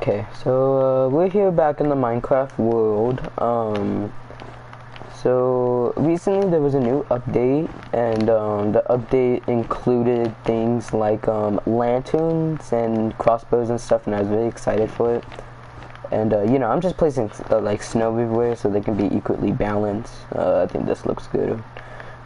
Okay, so we're here back in the Minecraft world. So recently there was a new update, and the update included things like lanterns and crossbows and stuff, and I was really excited for it. And you know, I'm just placing like snow everywhere so they can be equally balanced. I think this looks good.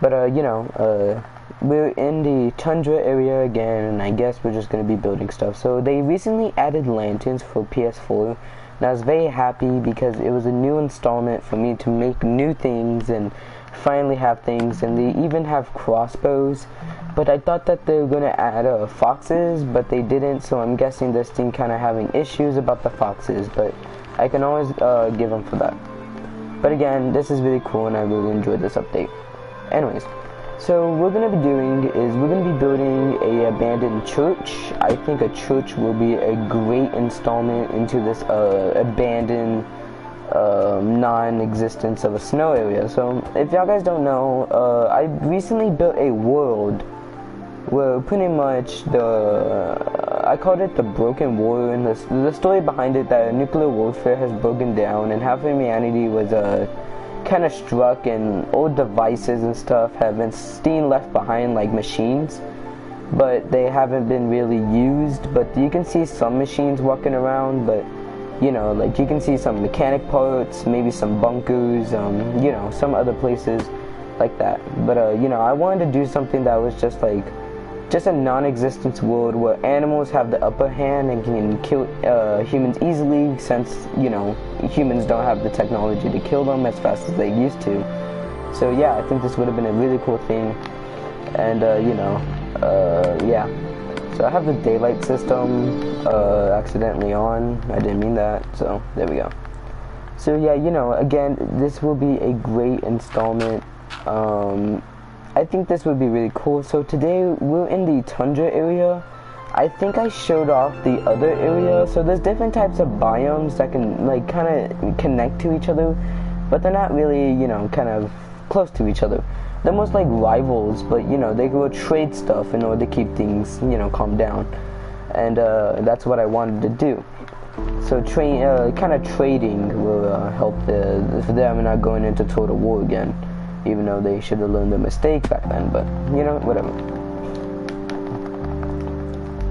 But you know, we're in the tundra area again, and I guess we're just going to be building stuff. So they recently added lanterns for PS4, and I was very happy because it was a new installment for me to make new things and finally have things. And they even have crossbows, but I thought that they were going to add foxes, but they didn't, so I'm guessing this thing kind of having issues about the foxes, but I can always give them for that. But again, this is really cool, and I really enjoyed this update. Anyways, so what we're going to be doing is we're going to be building a abandoned church. I think a church will be a great installment into this abandoned non-existence of a snow area. So if y'all guys don't know, I recently built a world where pretty much I called it the Broken War, and the story behind it that nuclear warfare has broken down and half of humanity was kind of struck, and old devices and stuff have been seen left behind like machines, but they haven't been really used. But you can see some machines walking around, but you know, like you can see some mechanic parts, maybe some bunkers, you know, some other places like that. But you know, I wanted to do something that was just a non-existent world where animals have the upper hand and can kill humans easily, since, you know, humans don't have the technology to kill them as fast as they used to. So yeah, I think this would have been a really cool thing. And you know, yeah. So I have the daylight system accidentally on. I didn't mean that, so there we go. So yeah, you know, again, this will be a great installment. I think this would be really cool. So today we're in the tundra area. I think I showed off the other area. So there's different types of biomes that can like kind of connect to each other, but they're not really, you know, kind of close to each other. They're most like rivals, but you know, they will trade stuff in order to keep things, you know, calm down. And that's what I wanted to do. So kind of trading will help them not going into total war again. Even though they should have learned their mistake back then, but you know, whatever.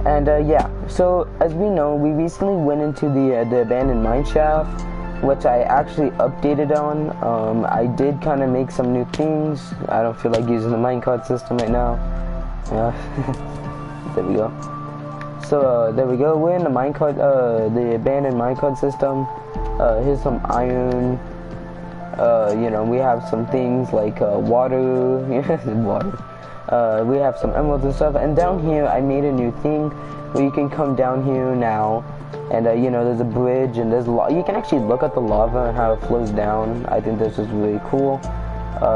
And yeah, so as we know, we recently went into the abandoned mineshaft, which I actually updated on. I did kind of make some new things. I don't feel like using the minecart system right now. There we go. So there we go. We're in the minecart, the abandoned minecart system. Here's some iron. You know, we have some things like water. We have some emeralds and stuff. And down here, I made a new thing where you can come down here now, and you know, there's a bridge, and there's you can actually look at the lava and how it flows down. I think this is really cool.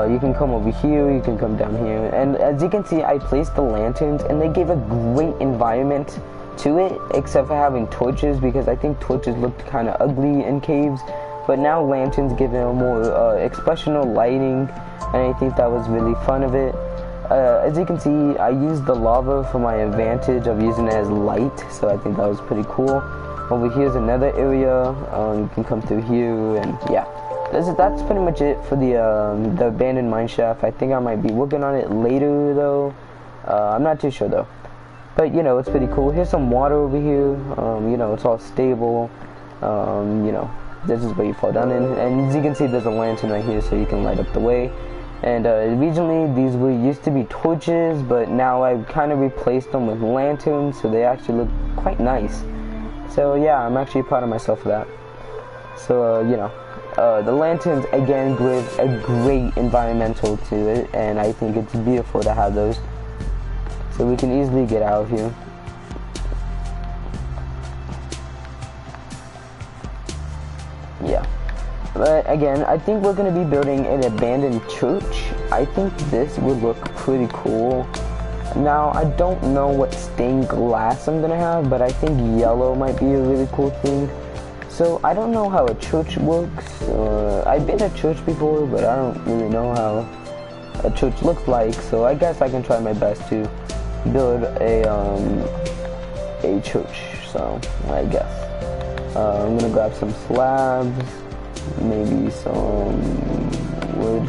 You can come over here, you can come down here, and as you can see, I placed the lanterns, and they gave a great environment to it, except for having torches, because I think torches looked kind of ugly in caves. But now lanterns give it a more expressional lighting, and I think that was really fun of it. As you can see, I used the lava for my advantage of using it as light, so I think that was pretty cool. Over here's another area. You can come through here, and yeah, that's pretty much it for the abandoned mineshaft. I think I might be working on it later though. I'm not too sure though. But you know, it's pretty cool. Here's some water over here. You know, it's all stable. You know, this is where you fall down in, and as you can see, there's a lantern right here so you can light up the way. And originally these used to be torches, but now I've kind of replaced them with lanterns, so they actually look quite nice. So yeah, I'm actually proud of myself for that. So you know, the lanterns again give a great environmental to it, and I think it's beautiful to have those. So we can easily get out of here. Yeah. But again, I think we're going to be building an abandoned church. I think this would look pretty cool. Now, I don't know what stained glass I'm going to have, but I think yellow might be a really cool thing. So, I don't know how a church works. I've been to church before, but I don't really know how a church looks like. So, I guess I can try my best to build a church. So, I guess. I'm gonna grab some slabs, maybe some wood.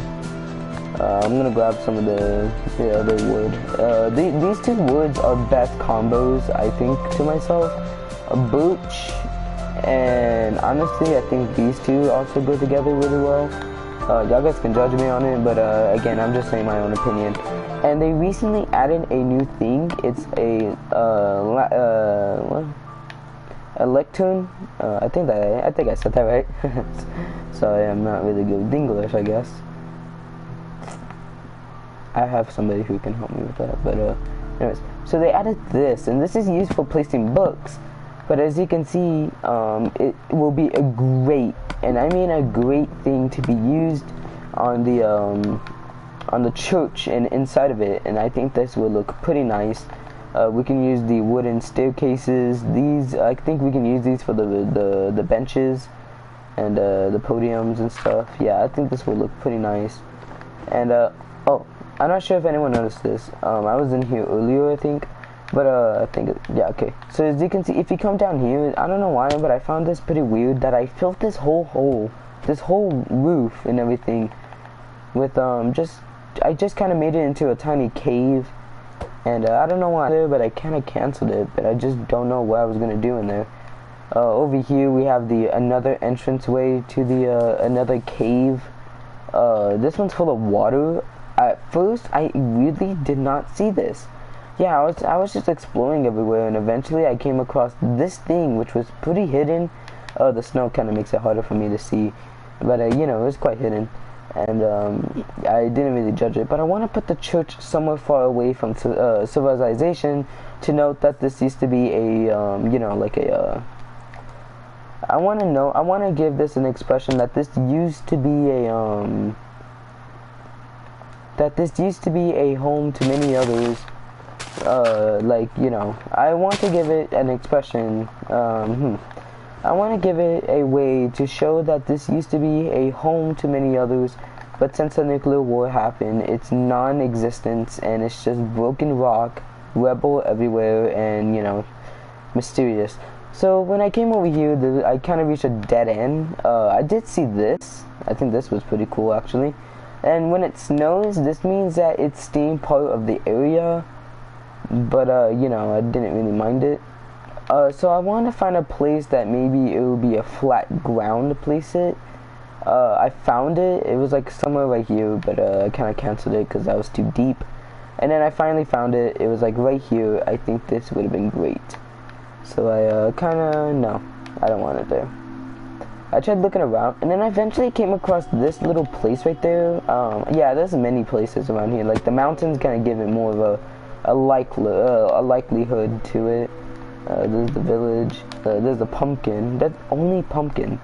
I'm gonna grab some of the other wood. These two woods are best combos, I think, to myself. A birch, and honestly, I think these two also go together really well. Y'all guys can judge me on it, but again, I'm just saying my own opinion. And they recently added a new thing. It's a lectern. I think I said that right. Sorry, I'm not really good with English, I guess. I have somebody who can help me with that, but anyways. So they added this, and this is used for placing books. But as you can see, it will be a great, and I mean a great thing to be used on the church and inside of it. And I think this will look pretty nice. We can use the wooden staircases. These, I think we can use these for the benches and the podiums and stuff. Yeah, I think this will look pretty nice. And oh, I'm not sure if anyone noticed this. I was in here earlier, I think. But I think, yeah, okay. So as you can see, if you come down here, I don't know why, but I found this pretty weird that I filled this whole hole, this whole roof and everything with I just kind of made it into a tiny cave. And I don't know why, but I kind of canceled it, but I just don't know what I was gonna do in there. Over here we have another entranceway to the another cave. This one's full of water. At first, I really did not see this. Yeah, I was just exploring everywhere, and eventually I came across this thing, which was pretty hidden. The snow kind of makes it harder for me to see, but you know, it was quite hidden, and I didn't really judge it. But I want to put the church somewhere far away from civilization to note that this used to be a, you know, like a. I want to give this an expression that this used to be a home to many others. Like, you know, I want to give it an expression, I want to give it a way to show that this used to be a home to many others, but since the nuclear war happened, it's non-existent, and it's just broken rock, rebel everywhere, and, you know, mysterious. So, when I came over here, I kind of reached a dead end. I did see this. I think this was pretty cool, actually. And when it snows, this means that it's staying part of the area. But, you know, I didn't really mind it. So I wanted to find a place that maybe it would be a flat ground to place it. I found it. It was like somewhere right here, but I kind of canceled it because that was too deep. And then I finally found it. It was like right here. I think this would have been great. So I no, I don't want it there. I tried looking around, and then I eventually came across this little place right there. Yeah, there's many places around here. Like the mountains kind of give it more of a likelihood to it. There's the village. There's the pumpkin. That's only pumpkin.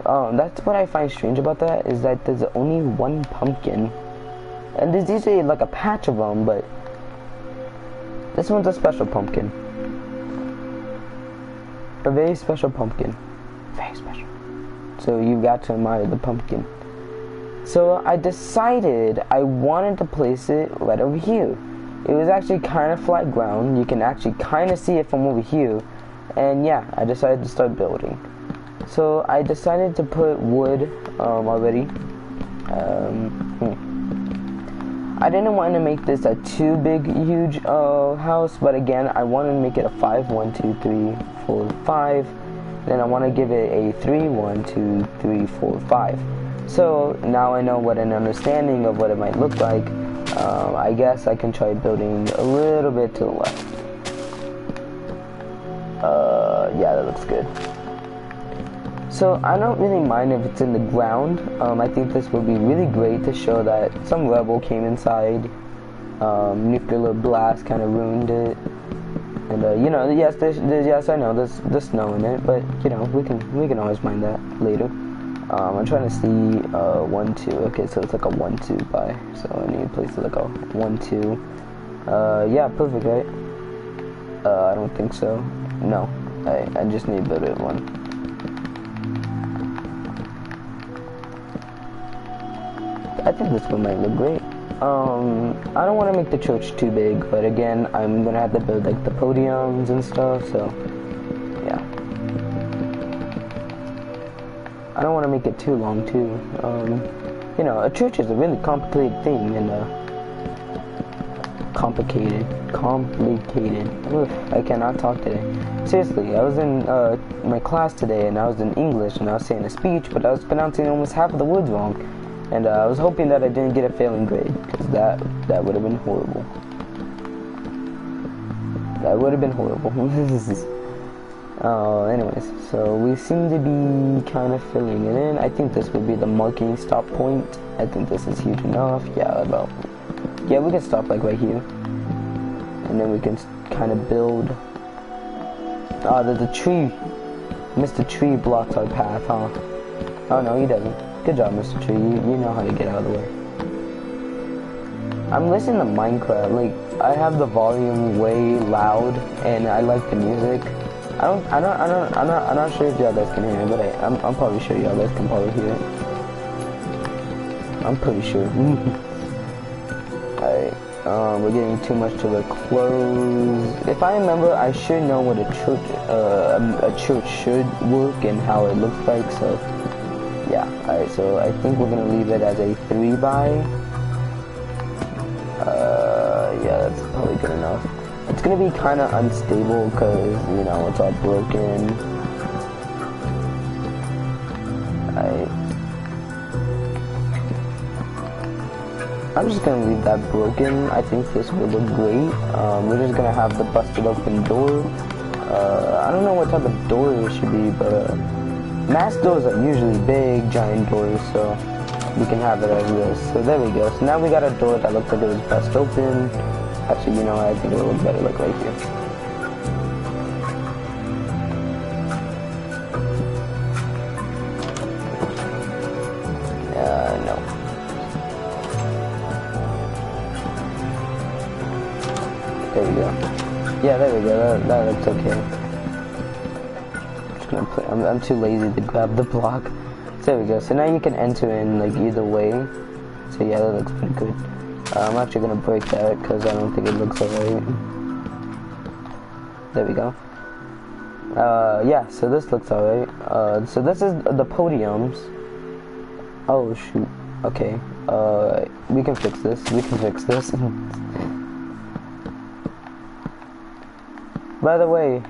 That's what I find strange about that, is that there's only one pumpkin. And there's usually like a patch of them, but this one's a special pumpkin. A very special pumpkin. Very special. So you've got to admire the pumpkin. So I decided I wanted to place it right over here. It was actually kind of flat ground. You can actually kind of see it from over here. And yeah, I decided to start building. So I decided to put wood already. I didn't want to make this a too big, huge house, but again, I wanted to make it a 5, 1, 2, 3, 4, 5. Then I want to give it a 3, 1, 2, 3, 4, 5. So now I know what an understanding of what it might look like. I guess I can try building a little bit to the left. Yeah, that looks good. So I don't really mind if it's in the ground. I think this would be really great to show that some rebel came inside. Nuclear blast kind of ruined it. And you know, yes, yes, I know there's snow in it, but you know, we can always mind that later. I'm trying to see 1, 2. Okay, so it's like a 1, 2 by. So I need a place to like a 1, 2. Yeah, perfect, right? I don't think so. No, I just need to build it 1. I think this one might look great. I don't want to make the church too big, but again, I'm gonna have to build like the podiums and stuff. So, yeah. I don't want to make it too long too. You know, a church is a really complicated thing, and complicated. Ugh, I cannot talk today. Seriously, I was in my class today, and I was in English, and I was saying a speech, but I was pronouncing almost half of the words wrong, and I was hoping that I didn't get a failing grade, because that would have been horrible. That would have been horrible. Anyways, so we seem to be kind of filling it in. I think this would be the marking stop point. I think this is huge enough. Yeah, we can stop like right here. And then we can kind of build. The tree. Mr. Tree blocks our path, huh? Oh, no, he doesn't. Good job, Mr. Tree. You know how to get out of the way. I'm listening to Minecraft. Like, I have the volume way loud, and I like the music. I'm not sure if y'all guys can hear it, but I'm probably sure y'all guys can probably hear it. I'm pretty sure. Alright, we're getting too much to the close. If I remember, I should know what a church should work and how it looks like, so yeah. Alright, so I think we're gonna leave it as a 3x. Yeah, that's probably good enough. It's gonna be kind of unstable because, you know, it's all broken. I'm just gonna leave that broken. I think this will look great. We're just gonna have the busted open door. I don't know what type of door it should be, but mask doors are usually big, giant doors, so we can have it as this. So there we go. So now we got a door that looks like it was bust open. Actually, you know what? I think it will look better like right here. No. There we go. Yeah, there we go. That looks okay. I'm just gonna play. I'm too lazy to grab the block. So there we go. So now you can enter in like either way. So yeah, that looks pretty good. I'm actually gonna break that because I don't think it looks alright. There we go. Yeah, so this looks alright. So this is the podiums. Oh shoot. Okay. We can fix this. By the way,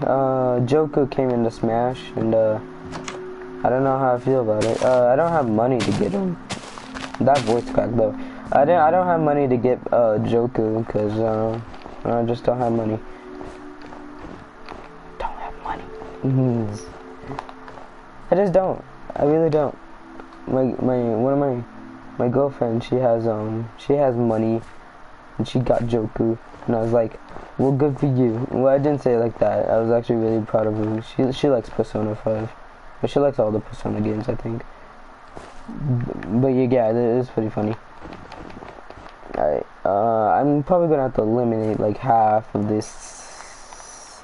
Joker came into Smash, and I don't know how I feel about it. I don't have money to get him. That voice crack though. I don't have money to get Joker because I just don't have money. Don't have money. I just don't. I really don't. My girlfriend, she has money, and she got Joker, and I was like, well, good for you. Well, I didn't say it like that. I was actually really proud of her. She likes Persona 5, but she likes all the Persona games, I think. But yeah, it is pretty funny. Alright, I'm probably gonna have to eliminate like half of this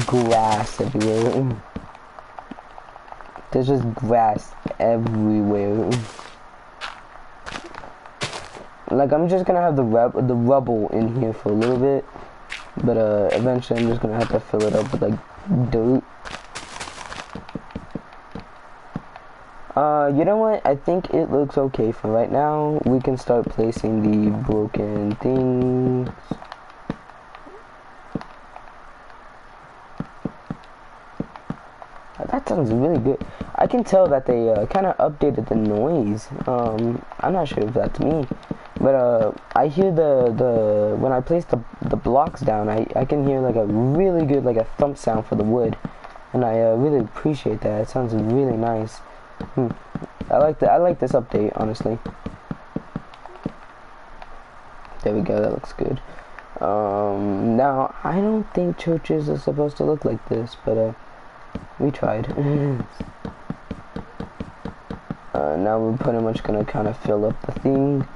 grass everywhere. There's just grass everywhere. Like, I'm just gonna have the rubble in here for a little bit, but eventually I'm just gonna have to fill it up with like dirt. You know what? I think it looks okay for right now. We can start placing the broken things. That sounds really good. I can tell that they kind of updated the noise. I'm not sure if that's me, but I hear the when I place the blocks down, I can hear like a really good like a thump sound for the wood, and I really appreciate that. It sounds really nice. I like this update, honestly. There we go. That looks good. Now I don't think churches are supposed to look like this, but we tried. Now we're pretty much gonna kind of fill up the thing.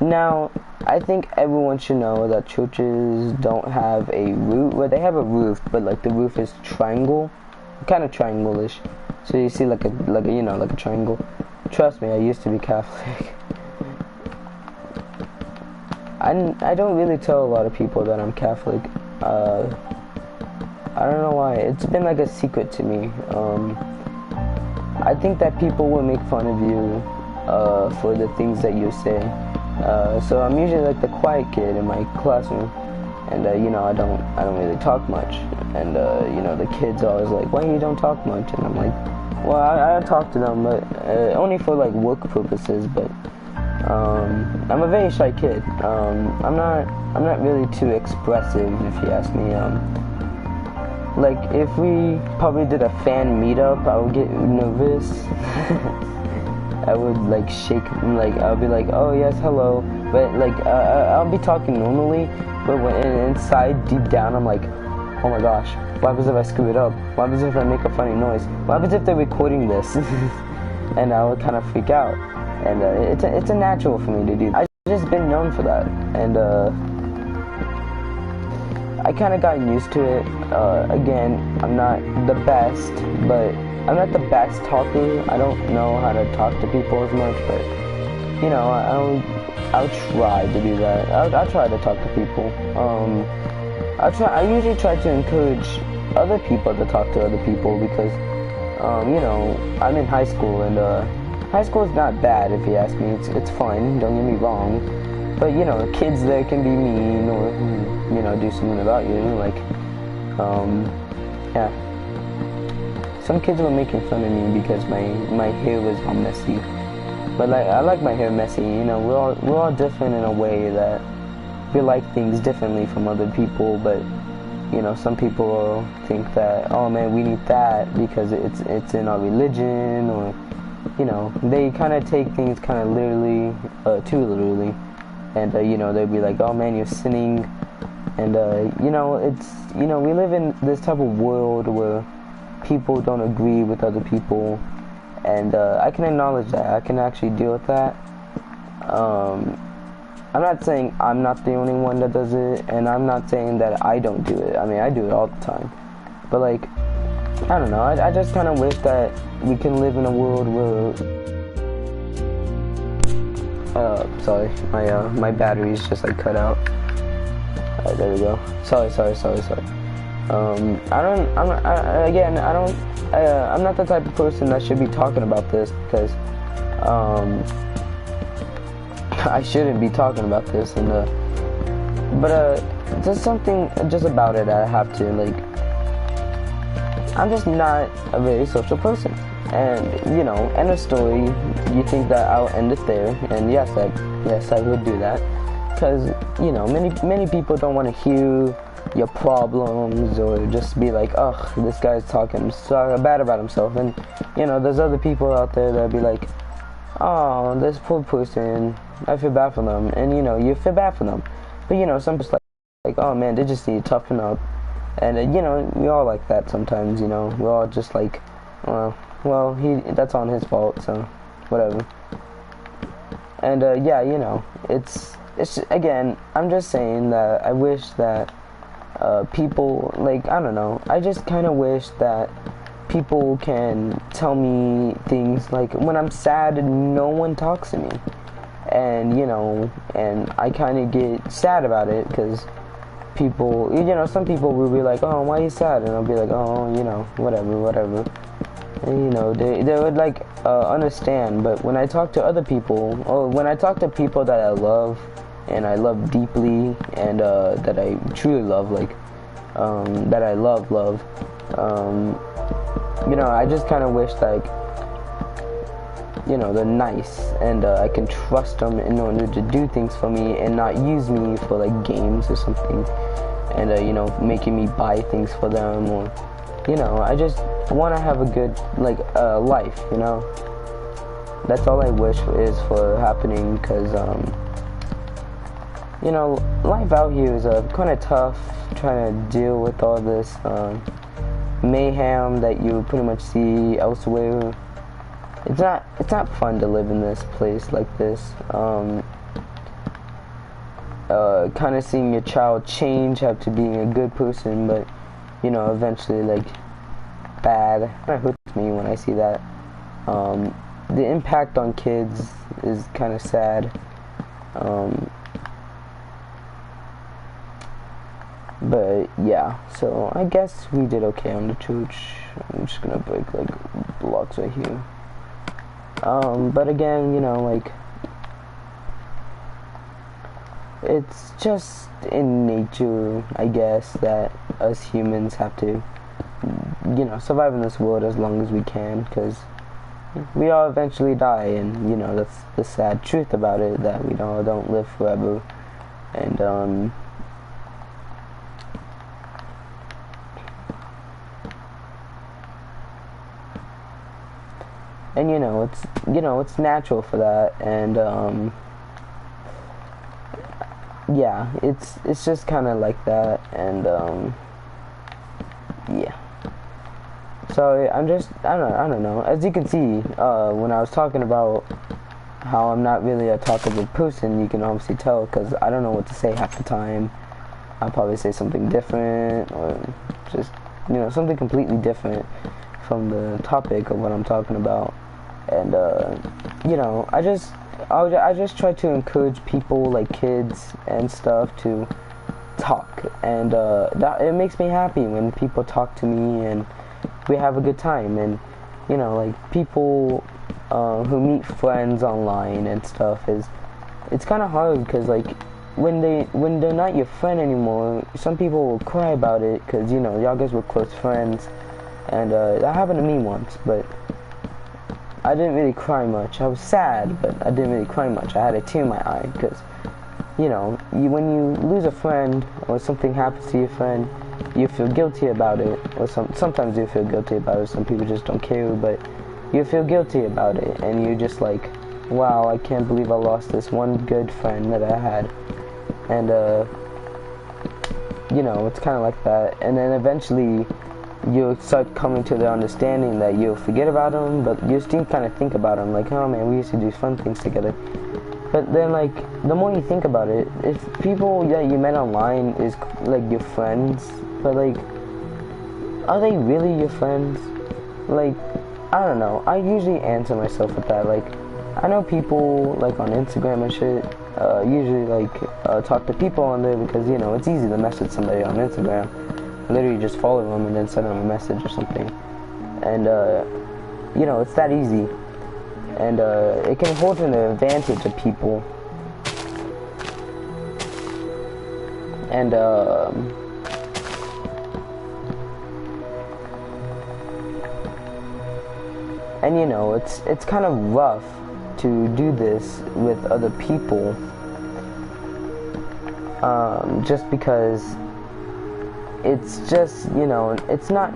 Now, I think everyone should know that churches don't have a roof. Well, they have a roof, but like the roof is triangle, kind of triangle-ish. So you see like a you know, like a triangle. Trust me, I used to be Catholic. I don't really tell a lot of people that I'm Catholic. I don't know why. It's been like a secret to me. I think that people will make fun of you for the things that you say. So I'm usually like the quiet kid in my classroom, and you know, I don't really talk much. And you know, the kids are always like, why you don't talk much? And I'm like, well, I talk to them, but only for like work purposes. But I'm a very shy kid. I'm not really too expressive, if you ask me. Like if we probably did a fan meetup, I would get nervous. I would like shake, like I'll be like, oh yes, hello, but like I'll be talking normally, but when inside, deep down, I'm like, oh my gosh, what happens if I screw it up? What happens if I make a funny noise? What happens if they're recording this? And I would kind of freak out, and it's a natural for me to do. I've just been known for that, and I kind of got used to it. Again, I'm not the best, but I'm not the best talker. I don't know how to talk to people as much, but you know, I'll try to do that. I'll try to talk to people. I usually try to encourage other people to talk to other people because, you know, I'm in high school, and high school is not bad if you ask me. It's fun. Don't get me wrong. But you know, kids there can be mean or you know, do something about you. Like, yeah. Some kids were making fun of me because my hair was all messy. But like, I like my hair messy. You know, we're all different in a way that we like things differently from other people. But you know, some people think that, oh man, we need that because it's in our religion, or you know, they kind of take things kind of literally, too literally. And you know, they'd be like, oh man, you're sinning. And you know, we live in this type of world where people don't agree with other people, and I can acknowledge that. I can actually deal with that. I'm not saying I'm not the only one that does it, and I'm not saying that I don't do it. I mean, I do it all the time. But like, I don't know, I just kind of wish that we can live in a world where sorry, my battery's just like cut out. Alright, there we go. Sorry. I'm not the type of person that should be talking about this because, I shouldn't be talking about this, and but there's something just about it I have to, like, I'm just not a very social person. And you know, end of story. You think that I'll end it there, and yes, I would do that, because you know, many people don't want to hear your problems or just be like, ugh, this guy's talking so bad about himself. And you know, there's other people out there that be like, oh, this poor person, I feel bad for them, and you know, you feel bad for them, but you know, some just like, oh man, they just need to toughen up, and you know, we all like that sometimes. You know, we're all just like, well, that's on his fault, so whatever. And yeah, you know, it's again, I'm just saying that I wish that people, like, I don't know, I just kind of wish that people can tell me things. Like when I'm sad, no one talks to me, and you know, and I kind of get sad about it because people, you know, some people will be like, oh, why are you sad? And I'll be like, oh, you know, whatever. And, you know, they would like understand. But when I talk to other people, or when I talk to people that I love, and I love deeply, and that I truly love, like that I love, you know, I just kind of wish, like, you know, they're nice, and I can trust them in order to do things for me and not use me for like games or something, and you know, making me buy things for them, or you know, I just want to have a good, like, life, you know. That's all I wish is for happening, because you know, life out here is kind of tough, trying to deal with all this mayhem that you pretty much see elsewhere. It's not fun to live in this place like this. Kind of seeing your child change after being a good person, but you know, eventually, like, bad. It hurts me when I see that. The impact on kids is kind of sad. But yeah, so I guess we did okay on the church. I'm just gonna break like blocks right here. But again, you know, like, it's just in nature, I guess, that us humans have to, you know, survive in this world as long as we can, because we all eventually die, and, you know, that's the sad truth about it, that we all don't live forever. And you know, it's natural for that, and yeah, it's just kind of like that, and yeah. So I don't know. As you can see, when I was talking about how I'm not really a talkable person, you can obviously tell, because I don't know what to say half the time. I'll probably say something different, or just, you know, something completely different from the topic of what I'm talking about. And you know, I just try to encourage people, like kids and stuff, to talk, and that it makes me happy when people talk to me and we have a good time. And, you know, like, people who meet friends online and stuff, it's kind of hard, because, like, when they're not your friend anymore, some people will cry about it, because, you know, y'all guys were close friends, and that happened to me once, but I didn't really cry much. I was sad, but I didn't really cry much. I had a tear in my eye, because, you know, when you lose a friend, or something happens to your friend, you feel guilty about it, or sometimes you feel guilty about it. Some people just don't care, but you feel guilty about it, and you're just like, wow, I can't believe I lost this one good friend that I had. And you know, it's kind of like that. And then eventually you'll start coming to the understanding that you'll forget about them, but you still kind of think about them, like, oh man, we used to do fun things together. But then, like, the more you think about it, if people that you met online is like your friends, but, like, are they really your friends? Like, I don't know. I usually answer myself with that. Like, I know people, like, on Instagram and shit, usually, like, talk to people on there, because, you know, it's easy to message somebody on Instagram. Literally just follow them and then send them a message or something. And, you know, it's that easy. And it can hold an advantage of people. And you know, it's kind of rough to do this with other people, just because it's just, you know, it's not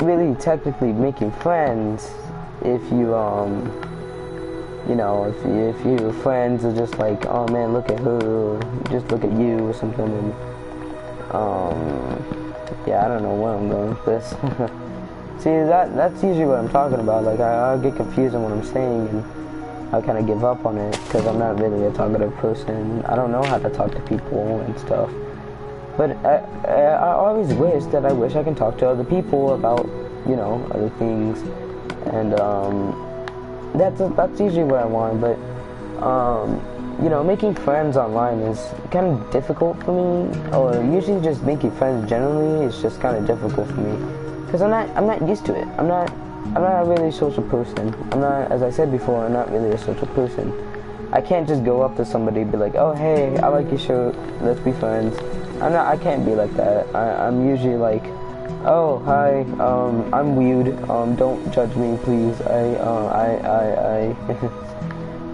really technically making friends if you you know, if your friends are just like, oh man, look at her, just look at you or something, and yeah, I don't know where I'm going with this. See, that's usually what I'm talking about. Like, I'll get confused on what I'm saying, and I kind of give up on it, because I'm not really a talkative person. I don't know how to talk to people and stuff. But I always wish that I can talk to other people about, you know, other things, and that's usually what I want. But you know, making friends online is kind of difficult for me, or usually just making friends generally is just kind of difficult for me, because I'm not used to it. I'm not a really social person. I'm not, as I said before, I'm not really a social person. I can't just go up to somebody and be like, oh hey, I like your shirt, let's be friends. I can't be like that. I'm usually like, oh hi, I'm weird, don't judge me please.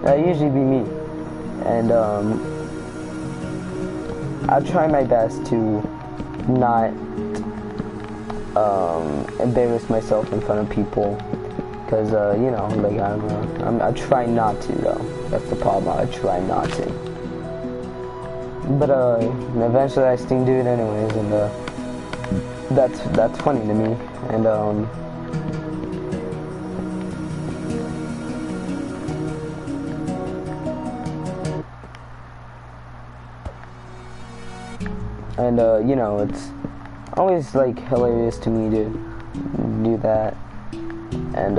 That usually be me. And I try my best to not embarrass myself in front of people, because you know, like, I try not to, though. That's the problem. I try not to. But eventually I still do it anyways, and that's funny to me. And you know, it's always like hilarious to me to do that. And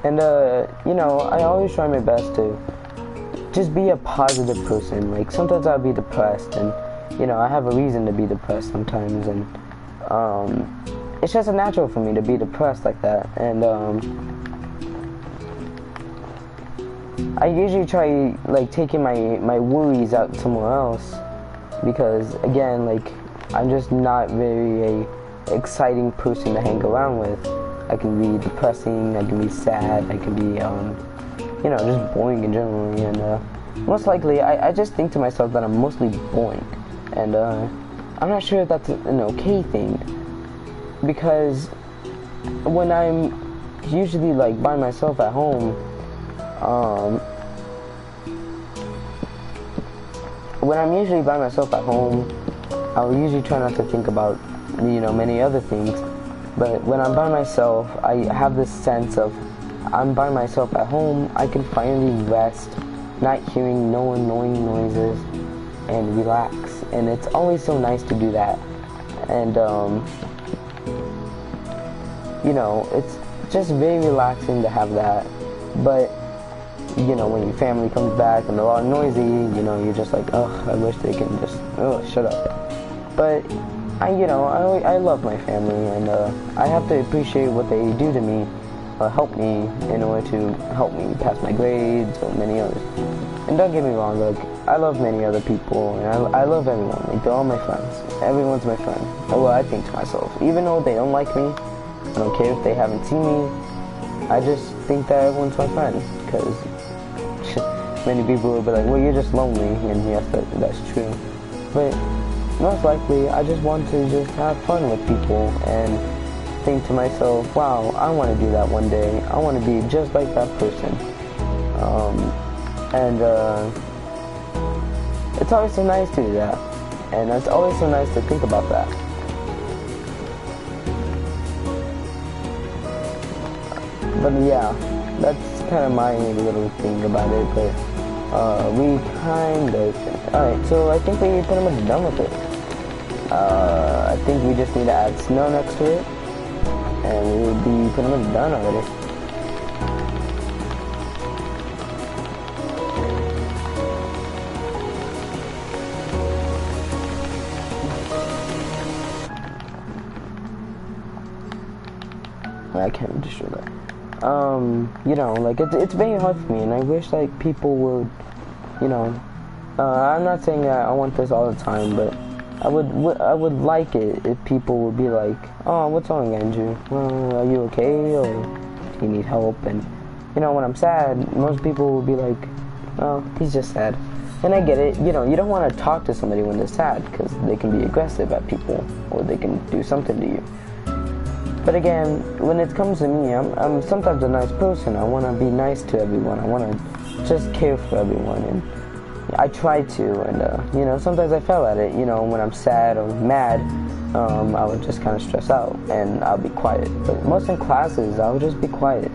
And you know, I always try my best to just be a positive person. Like sometimes I'll be depressed, and you know, I have a reason to be depressed sometimes, and it's just natural for me to be depressed like that. And I usually try like taking my worries out somewhere else, because again, like I'm just not very a exciting person to hang around with. I can be depressing, I can be sad, I can be you know, just boring in general. And most likely I just think to myself that I'm mostly boring, and I'm not sure if that's an okay thing, because when I'm usually like by myself at home, when I'm usually by myself at home, I'll usually try not to think about, you know, many other things. But when I'm by myself, I have this sense of I'm by myself at home. I can finally rest, not hearing no annoying noises, and relax. And it's always so nice to do that. And you know, it's just very relaxing to have that. But you know, when your family comes back and they're all noisy, you know, you're just like, oh, I wish they can just, oh, shut up. But you know, I love my family, and I have to appreciate what they do to me, help me in order to help me pass my grades or many others. And don't get me wrong, like I love many other people, and I love everyone. Like they're all my friends. Everyone's my friend. Well, I think to myself, even though they don't like me, I don't care if they haven't seen me. I just think that everyone's my friend, because many people will be like, well, you're just lonely, and yes, that's true. But most likely, I just want to just have fun with people and think to myself, wow, I want to do that one day. I want to be just like that person. And it's always so nice to do that. And it's always so nice to think about that. But yeah, that's kind of my little thing about it. But we kind of... Alright, so I think we're pretty much done with it. I think we just need to add snow next to it, and we'll be pretty much done already. I can't destroy that. You know, like it's very hard for me, and I wish like people would, you know, I'm not saying that I want this all the time, but I would like it if people would be like, oh, what's wrong, Andrew? Are you okay, or do you need help? And you know, when I'm sad, most people will be like, oh, he's just sad. And I get it, you know, you don't want to talk to somebody when they're sad, because they can be aggressive at people, or they can do something to you. But again, when it comes to me, I'm sometimes a nice person. I want to be nice to everyone. I want to just care for everyone, and I try to. And you know, sometimes I fail at it. You know, when I'm sad or mad, I would just kind of stress out, and I'll be quiet. But most in classes, I would just be quiet,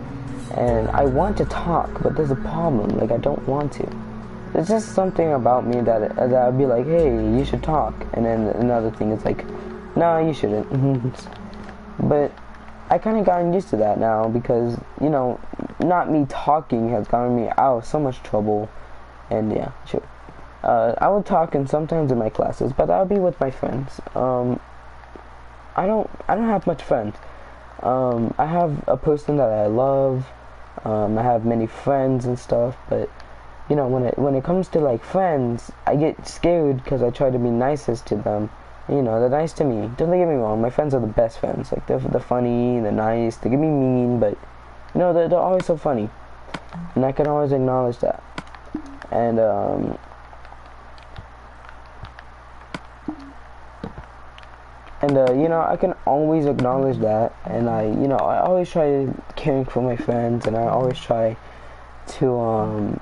and I want to talk, but there's a problem. Like I don't want to. There's just something about me that I'd be like, hey, you should talk, and then another thing is like, no, you shouldn't. But I kind of gotten used to that now, because, you know, not me talking has gotten me out of so much trouble. And yeah, sure. I would talk sometimes in my classes, but I'll be with my friends. I don't have much friends. I have a person that I love. I have many friends and stuff, but you know, when it comes to like friends, I get scared because I try to be nicest to them. You know, they're nice to me. Don't get me wrong, my friends are the best friends. Like, they're funny, they're nice, they can be mean, but, you know, they're always so funny. And I can always acknowledge that. And, you know, I can always acknowledge that. And you know, I always try caring for my friends, and I always try to,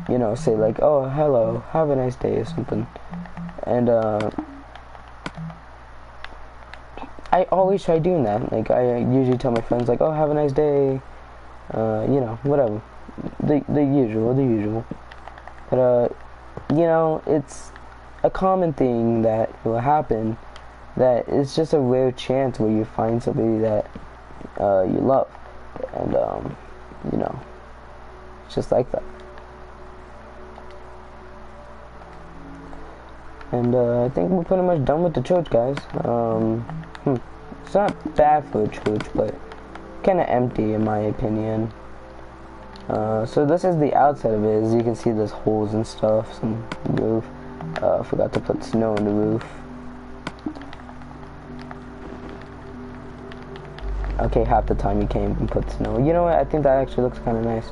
you know, say like, oh, hello, have a nice day or something. And, I always try doing that. Like, I usually tell my friends, like, oh, have a nice day, you know, whatever, the usual, but, you know, it's a common thing that will happen, that it's just a rare chance where you find somebody that, you love, and, you know, it's just like that. And I think we're pretty much done with the church, guys. It's not bad for a church, but kind of empty in my opinion. So this is the outside of it. As you can see, there's holes and stuff, some roof. Forgot to put snow in the roof. Okay, half the time you came and put snow. You know what? I think that actually looks kind of nice.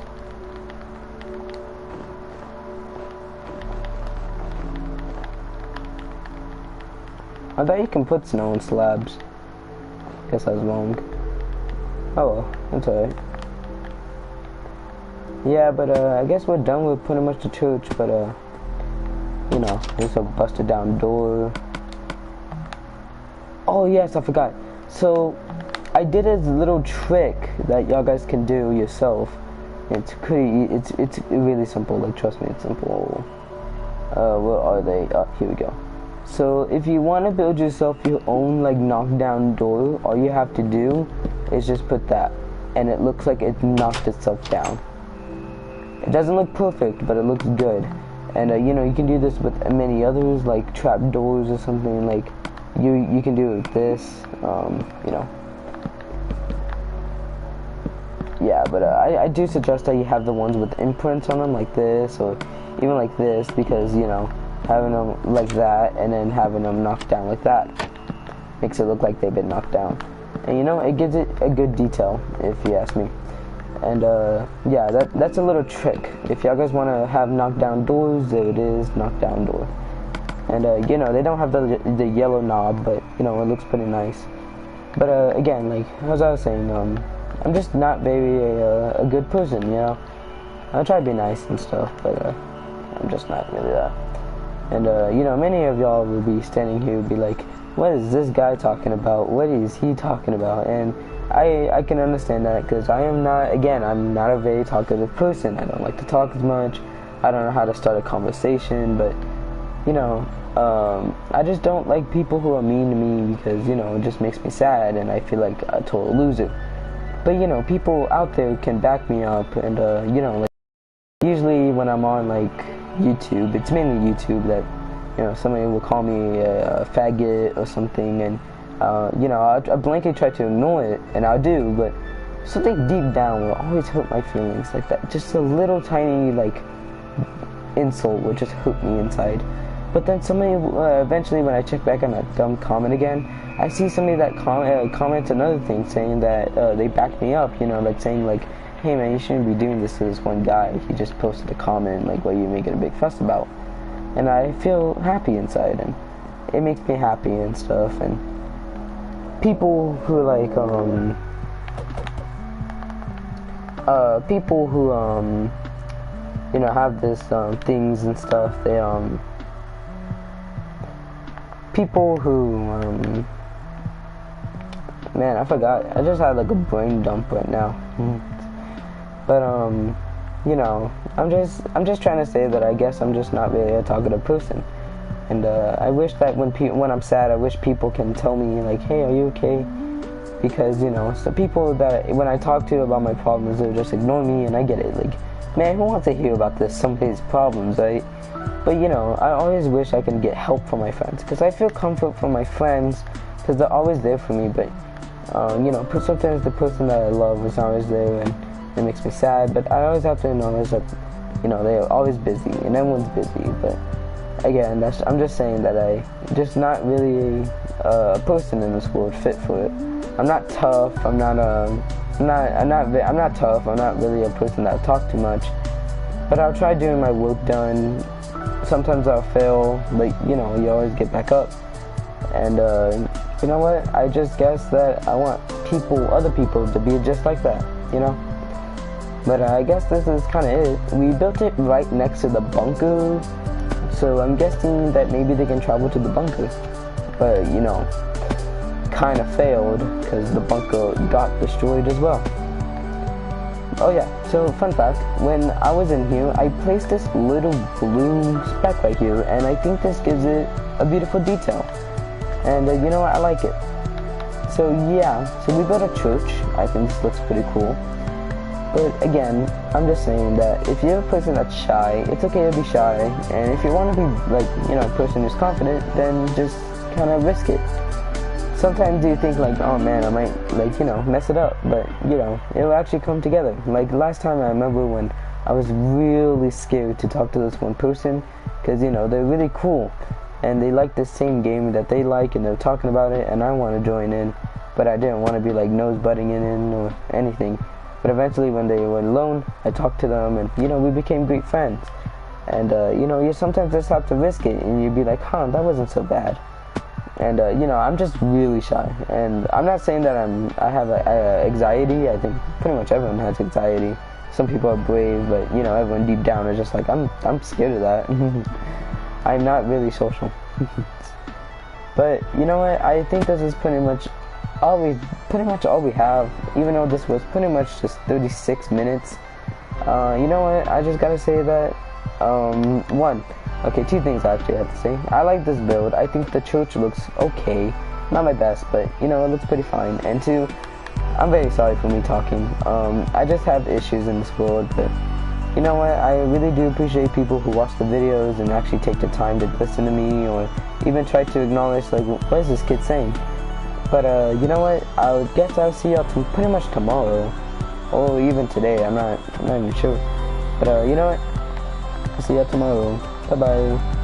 I thought you can put snow in slabs. Guess I was wrong. Oh well, that's alright. Yeah, but I guess we're done with pretty much the church, but you know, there's a busted down door. Oh yes, I forgot. So I did a little trick that y'all guys can do yourself. It's really simple. Like, trust me, it's simple. Where are they? Here we go. So if you want to build yourself your own like knockdown door, all you have to do is just put that, and it looks like it knocked itself down. It doesn't look perfect, but it looks good. And you know, you can do this with many others, like trap doors or something. Like you can do it with this. You know. Yeah, but I do suggest that you have the ones with imprints on them, like this, or even like this, because you know, having them like that and then having them knocked down like that makes it look like they've been knocked down. And you know, it gives it a good detail, if you ask me. And yeah, that's a little trick. If y'all guys want to have knockdown doors, there it is, knockdown door. And you know, they don't have the yellow knob, but you know, it looks pretty nice. But again, like as I was saying, I'm just not very a good person, you know. I try to be nice and stuff, but I'm just not really that. And you know, many of y'all will be standing here and be like, what is this guy talking about? What is he talking about? And I can understand that, because I'm not a very talkative person. I don't like to talk as much. I don't know how to start a conversation, but you know, I just don't like people who are mean to me, because you know, it just makes me sad and I feel like a total loser. But you know, people out there can back me up, and you know, like usually when I'm on like YouTube, it's mainly YouTube that, you know, somebody will call me a faggot or something, and you know, I blankly try to ignore it, and I do, but something deep down will always hurt my feelings like that. Just a little tiny like insult will just hurt me inside. But then somebody eventually, when I check back on that dumb comment again, I see somebody that comments another thing, saying that they back me up, you know, like saying like, hey man, you shouldn't be doing this to this one guy. He just posted a comment like what you're making a big fuss about. And I feel happy inside, and it makes me happy and stuff. And people who like people who you know, have this things and stuff, they people who man, I forgot. I just had like a brain dump right now. But you know, I'm just trying to say that I guess I'm just not really a talkative person. And I wish that when I'm sad, I wish people can tell me like, hey, are you okay? Because you know, so people that when I talk to about my problems, they'll just ignore me, and I get it. Like, man, who wants to hear about somebody's problems, right? But you know, I always wish I can get help from my friends, because I feel comfort from my friends, because they're always there for me. But you know, sometimes the person that I love is always there, and it makes me sad. But I always have to acknowledge that, you know, they're always busy, and everyone's busy. But again, I'm just saying that I just not really a person in this world fit for it. I'm not tough. I'm not tough. I'm not really a person that talks too much. But I'll try doing my work done. Sometimes I'll fail, but you know, you always get back up. And you know what? I just guess that I want other people to be just like that, you know? But I guess this is kind of it. We built it right next to the bunker, so I'm guessing that maybe they can travel to the bunker. But, you know, kind of failed, because the bunker got destroyed as well. Oh yeah, so fun fact, when I was in here, I placed this little blue speck right here, and I think this gives it a beautiful detail. And you know what, I like it. So yeah, so we built a church. I think this looks pretty cool. But again, I'm just saying that if you're a person that's shy, it's okay to be shy, and if you want to be like, you know, a person who's confident, then just kind of risk it. Sometimes you think like, oh man, I might, like, you know, mess it up, but you know, it'll actually come together. Like last time, I remember when I was really scared to talk to this one person, because you know, they're really cool and they like the same game that they like, and they're talking about it, and I want to join in, but I didn't want to be like nose butting in or anything. But eventually, when they were alone, I talked to them, and you know, we became great friends. And you know, you sometimes just have to risk it, and you'd be like, huh, that wasn't so bad. And you know, I'm just really shy, and I'm not saying that I have anxiety. I think pretty much everyone has anxiety. Some people are brave, but you know, everyone deep down is just like, I'm scared of that. I'm not really social. But you know what? I think this is pretty much all we have. Even though this was pretty much just 36 minutes. You know what? I just gotta say that two things I actually have to say. I like this build. I think the church looks okay. Not my best, but you know, it looks pretty fine. And two, I'm very sorry for me talking. I just have issues in this world, but you know what? I really do appreciate people who watch the videos and actually take the time to listen to me, or even try to acknowledge like, what is this kid saying? But you know what? I guess I'll see y'all pretty much tomorrow, or even today. I'm not even sure. But you know what? I'll see y'all tomorrow. Bye bye.